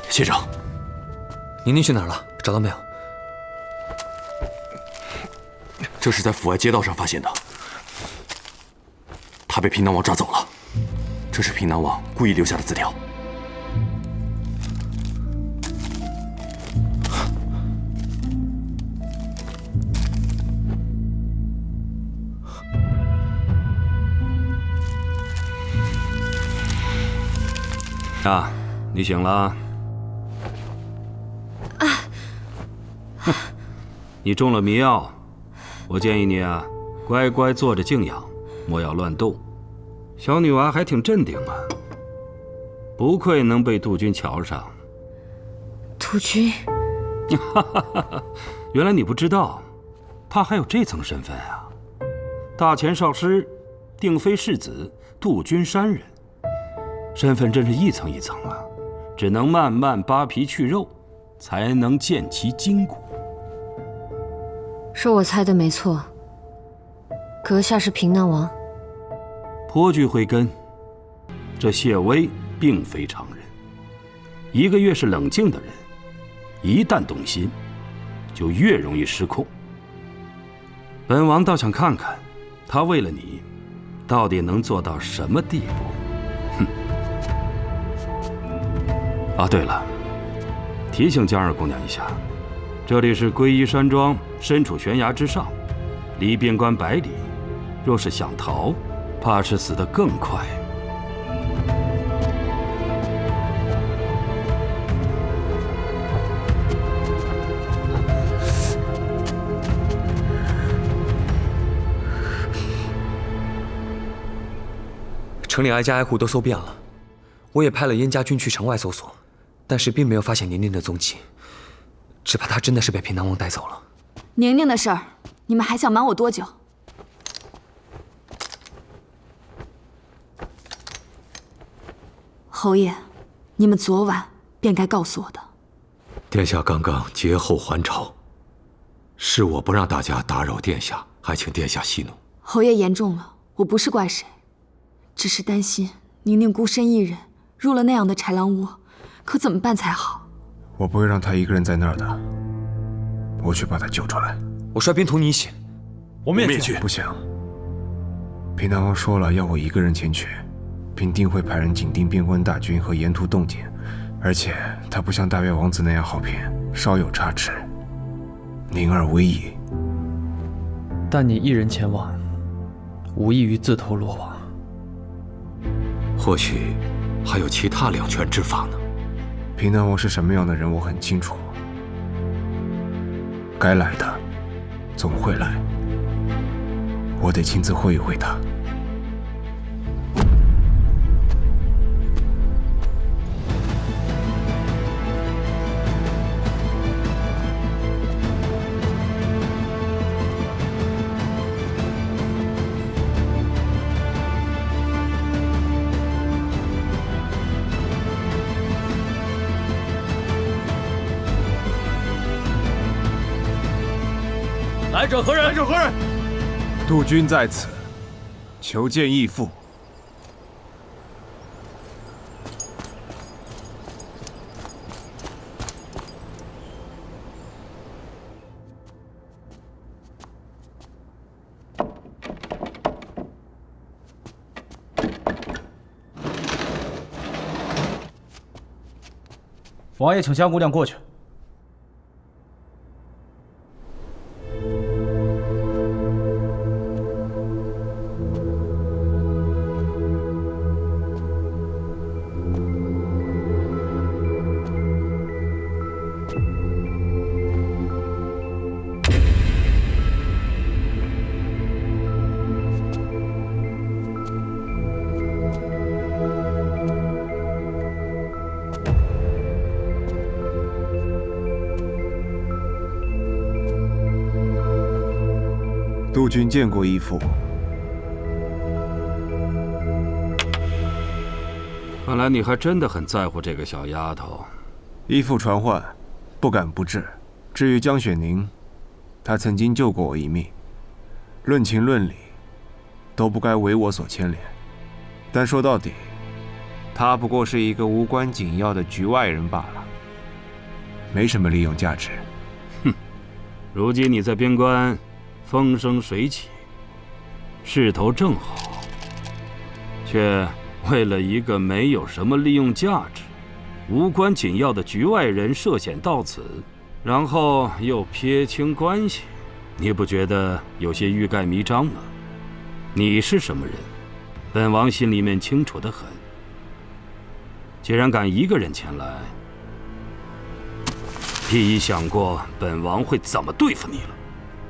谢长，宁宁去哪儿了？找到没有？这是在府外街道上发现的。他被平南王抓走了，这是平南王故意留下的字条。啊，你醒了？你中了迷药，我建议你啊，乖乖坐着静养，莫要乱动。小女娃还挺镇定啊，不愧能被杜君瞧上。杜君，原来你不知道，他还有这层身份啊！大前少师，定妃世子，杜君山人，身份真是一层一层啊，只能慢慢扒皮去肉，才能见其筋骨。是我猜的没错，阁下是平南王。颇具慧根，这谢微并非常人。一个越是冷静的人，一旦动心，就越容易失控。本王倒想看看，他为了你，到底能做到什么地步？哼！啊，对了，提醒江二姑娘一下，这里是归依山庄，身处悬崖之上，离边关100里，若是想逃，怕是死得更快。城里挨家挨户都搜遍了，我也派了燕家军去城外搜索，但是并没有发现宁宁的踪迹，只怕她真的是被平南王带走了。宁宁的事儿，你们还想瞒我多久？侯爷，你们昨晚便该告诉我的。殿下刚刚劫后还朝，是我不让大家打扰殿下，还请殿下息怒。侯爷言重了，我不是怪谁，只是担心宁宁孤身一人入了那样的豺狼窝，可怎么办才好？我不会让她一个人在那儿的，我去把她救出来。我率兵同你一起。我们也去。不行，平南王说了要我一个人前去，并定会派人紧盯边关大军和沿途动静，而且他不像大越王子那样好骗，稍有差池，宁儿危矣。但你一人前往，无异于自投罗网。或许还有其他两全之法呢。平南王是什么样的人，我很清楚。该来的总会来，我得亲自会一会他。来者何人？来者何人？杜君在此，求见义父。王爷，请江姑娘过去。杜君见过义父。看来你还真的很在乎这个小丫头。义父传唤，不敢不至。至于江雪宁，她曾经救过我一命，论情论理，都不该为我所牵连。但说到底，她不过是一个无关紧要的局外人罢了。没什么利用价值。如今你在边关风生水起，势头正好，却为了一个没有什么利用价值、无关紧要的局外人涉险到此，然后又撇清关系，你不觉得有些欲盖弥彰吗？你是什么人，本王心里面清楚得很。既然敢一个人前来，必已想过本王会怎么对付你了。